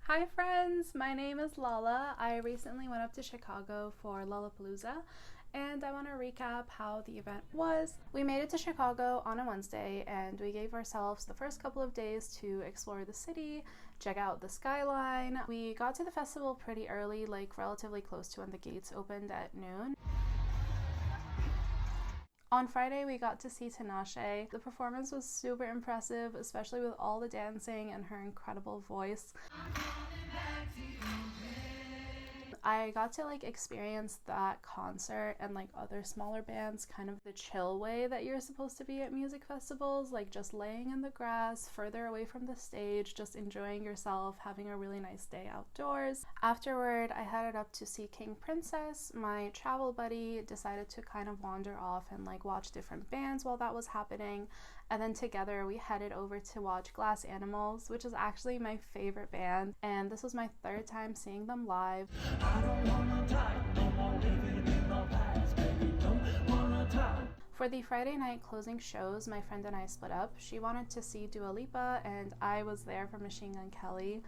Hi friends, my name is Lala. I recently went up to Chicago for Lollapalooza and I want to recap how the event was. We made it to Chicago on a Wednesday and we gave ourselves the first couple of days to explore the city, check out the skyline. We got to the festival pretty early, like relatively close to when the gates opened at noon. On Friday, we got to see Tinashe. The performance was super impressive, especially with all the dancing and her incredible voice. I got to experience that concert and other smaller bands kind of the chill way that you're supposed to be at music festivals, like just laying in the grass further away from the stage, just enjoying yourself, having a really nice day outdoors. Afterward, I headed up to see King Princess. My travel buddy decided to kind of wander off and watch different bands while that was happening, and then together we headed over to watch Glass Animals, which is actually my favorite band, and this was my third time seeing them live. For the Friday night closing shows, my friend and I split up. She wanted to see Dua Lipa and I was there for Machine Gun Kelly.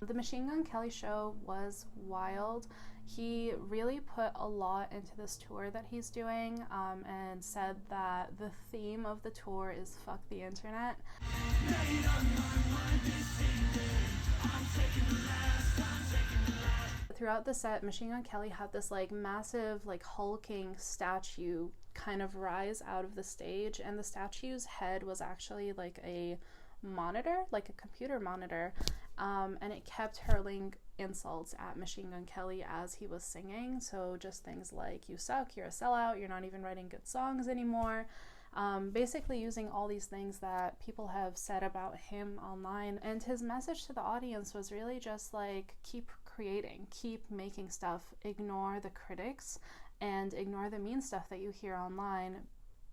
The Machine Gun Kelly show was wild. He really put a lot into this tour that he's doing, and said that the theme of the tour is fuck the internet. Throughout the set, Machine Gun Kelly had this massive hulking statue kind of rise out of the stage, and the statue's head was actually a monitor, a computer monitor, and it kept hurling insults at Machine Gun Kelly as he was singing. So just things like, you suck, you're a sellout, you're not even writing good songs anymore. Basically using all these things that people have said about him online. And his message to the audience was really just keep creating, keep making stuff, ignore the critics and ignore the mean stuff that you hear online.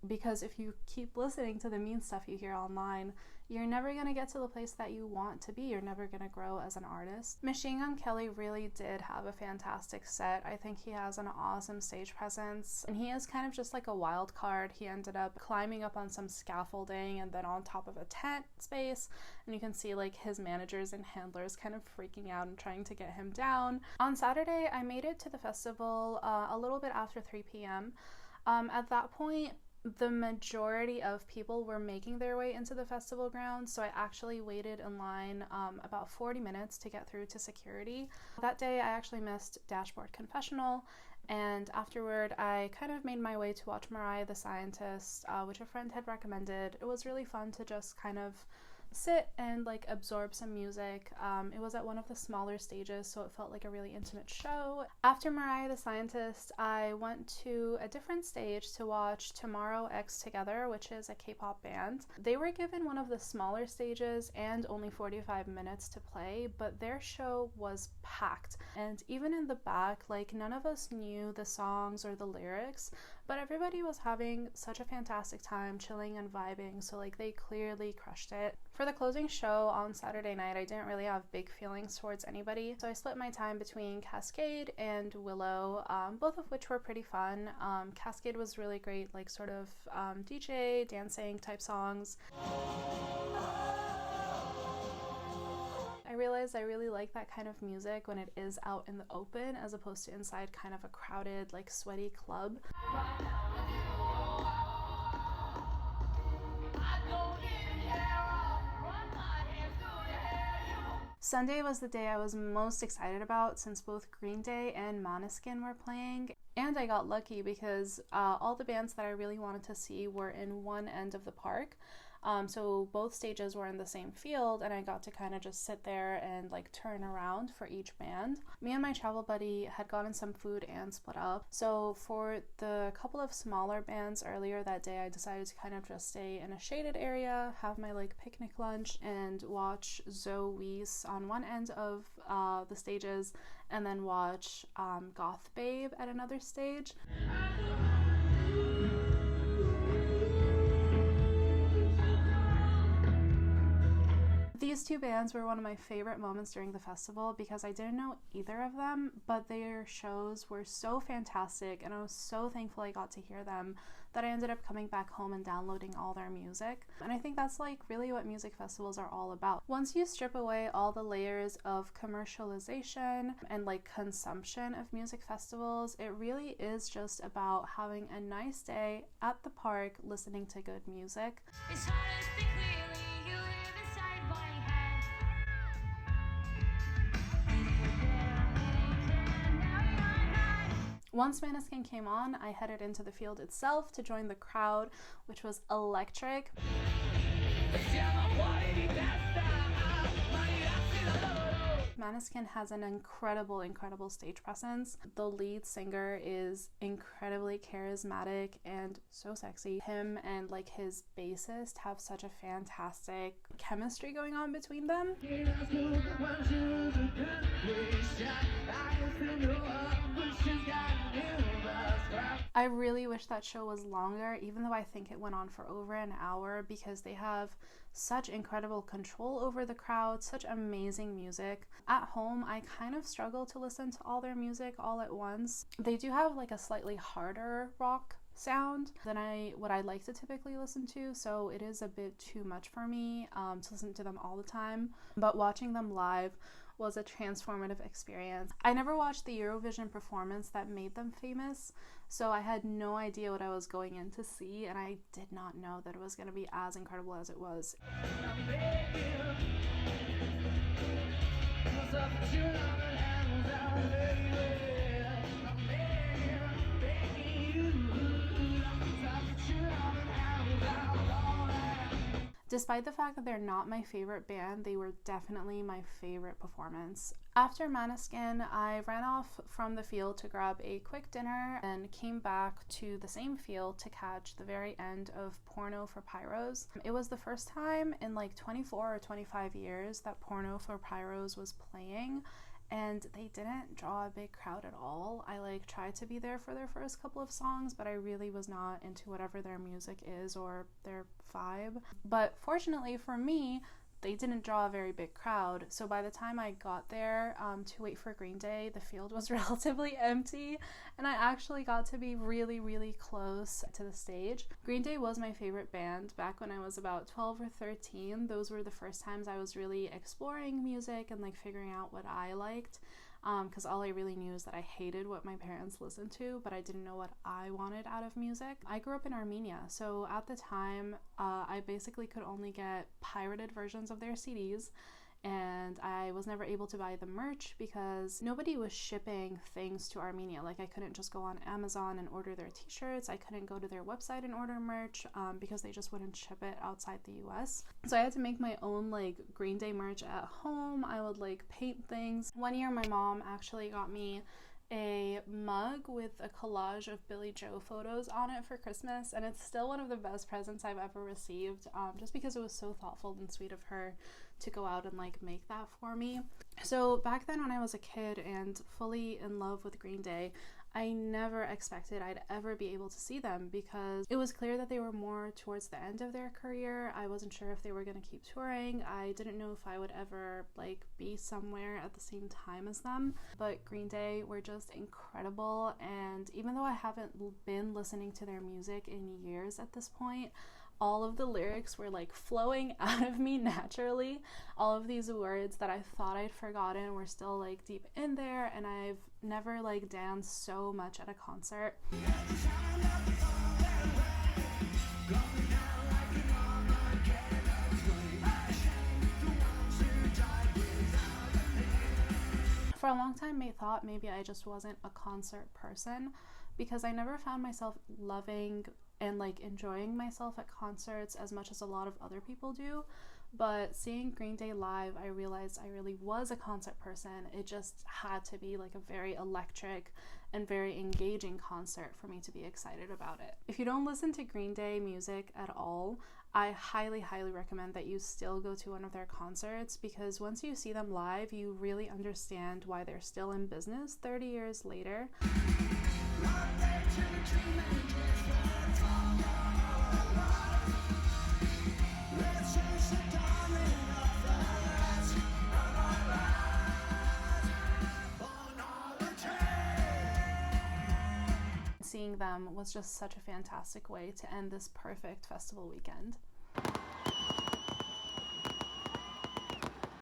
Because if you keep listening to the mean stuff you hear online, you're never going to get to the place that you want to be. You're never going to grow as an artist. Machine Gun Kelly really did have a fantastic set. I think he has an awesome stage presence, and he is kind of just a wild card. He ended up climbing up on some scaffolding and then on top of a tent space, and you can see his managers and handlers kind of freaking out and trying to get him down. On Saturday, I made it to the festival a little bit after 3 p.m. At that point, the majority of people were making their way into the festival grounds, so I actually waited in line about 40 minutes to get through to security. That day I actually missed Dashboard Confessional, and afterward I kind of made my way to watch Mariah the Scientist, which a friend had recommended. It was really fun to just kind of sit and absorb some music. It was at one of the smaller stages, so it felt like a really intimate show. After Mariah the Scientist, I went to a different stage to watch Tomorrow X Together, which is a K-pop band. They were given one of the smaller stages and only 45 minutes to play, but their show was packed, and even in the back, none of us knew the songs or the lyrics, but everybody was having such a fantastic time chilling and vibing, so they clearly crushed it. For the closing show on Saturday night, I didn't really have big feelings towards anybody, so I split my time between Cascade and Willow, both of which were pretty fun. Cascade was really great, sort of DJ, dancing type songs. I realized I really like that kind of music when it is out in the open as opposed to inside kind of a crowded, sweaty club. Sunday was the day I was most excited about since both Green Day and Måneskin were playing, and I got lucky because all the bands that I really wanted to see were in one end of the park. So both stages were in the same field, and I got to kind of just sit there and turn around for each band. Me and my travel buddy had gotten some food and split up. So for the couple of smaller bands earlier that day, I decided to kind of just stay in a shaded area, have my picnic lunch, and watch Zoe Wees on one end of the stages, and then watch Goth Babe at another stage. These two bands were one of my favorite moments during the festival because I didn't know either of them, but their shows were so fantastic and I was so thankful I got to hear them that I ended up coming back home and downloading all their music. And I think that's like really what music festivals are all about. Once you strip away all the layers of commercialization and like consumption of music festivals, it really is just about having a nice day at the park listening to good music. It's hard to speak clearly, you live inside my head. Once Maneskin came on, I headed into the field itself to join the crowd, which was electric. Maneskin has an incredible stage presence. The lead singer is incredibly charismatic and so sexy. Him and like his bassist have such a fantastic chemistry going on between them. I really wish that show was longer, even though I think it went on for over an hour, because they have such incredible control over the crowd, such amazing music. At home, I kind of struggle to listen to all their music all at once. They do have like a slightly harder rock sound than what I like to typically listen to, so it is a bit too much for me to listen to them all the time. But watching them live was a transformative experience. I never watched the Eurovision performance that made them famous, so I had no idea what I was going in to see, and I did not know that it was going to be as incredible as it was. Despite the fact that they're not my favorite band, they were definitely my favorite performance. After Maneskin, I ran off from the field to grab a quick dinner and came back to the same field to catch the very end of Porno for Pyros. It was the first time in like 24 or 25 years that Porno for Pyros was playing, and they didn't draw a big crowd at all. I like tried to be there for their first couple of songs, but I really was not into whatever their music is or their vibe. But fortunately for me, they didn't draw a very big crowd, so by the time I got there to wait for Green Day, the field was relatively empty, and I actually got to be really close to the stage. Green Day was my favorite band back when I was about 12 or 13. Those were the first times I was really exploring music and like figuring out what I liked, because all I really knew is that I hated what my parents listened to, but I didn't know what I wanted out of music. I grew up in Armenia, so at the time I basically could only get pirated versions of their CDs, and I was never able to buy the merch because nobody was shipping things to Armenia. Like I couldn't just go on Amazon and order their t-shirts. I couldn't go to their website and order merch because they just wouldn't ship it outside the US. So I had to make my own like Green Day merch at home. I would like paint things. One year my mom actually got me a mug with a collage of Billy Joe photos on it for Christmas, and it's still one of the best presents I've ever received, just because it was so thoughtful and sweet of her to go out and like make that for me. So back then when I was a kid and fully in love with Green Day, I never expected I'd ever be able to see them because it was clear that they were more towards the end of their career. I wasn't sure if they were going to keep touring. I didn't know if I would ever like be somewhere at the same time as them. But Green Day were just incredible, and even though I haven't been listening to their music in years at this point, all of the lyrics were like flowing out of me naturally. All of these words that I thought I'd forgotten were still like deep in there, and I've never like danced so much at a concert. For a long time I thought maybe I just wasn't a concert person because I never found myself loving and like enjoying myself at concerts as much as a lot of other people do. But seeing Green Day live, I realized I really was a concert person. It just had to be like a very electric and very engaging concert for me to be excited about it. If you don't listen to Green Day music at all, I highly recommend that you still go to one of their concerts, because once you see them live, you really understand why they're still in business 30 years later. seeing them was just such a fantastic way to end this perfect festival weekend.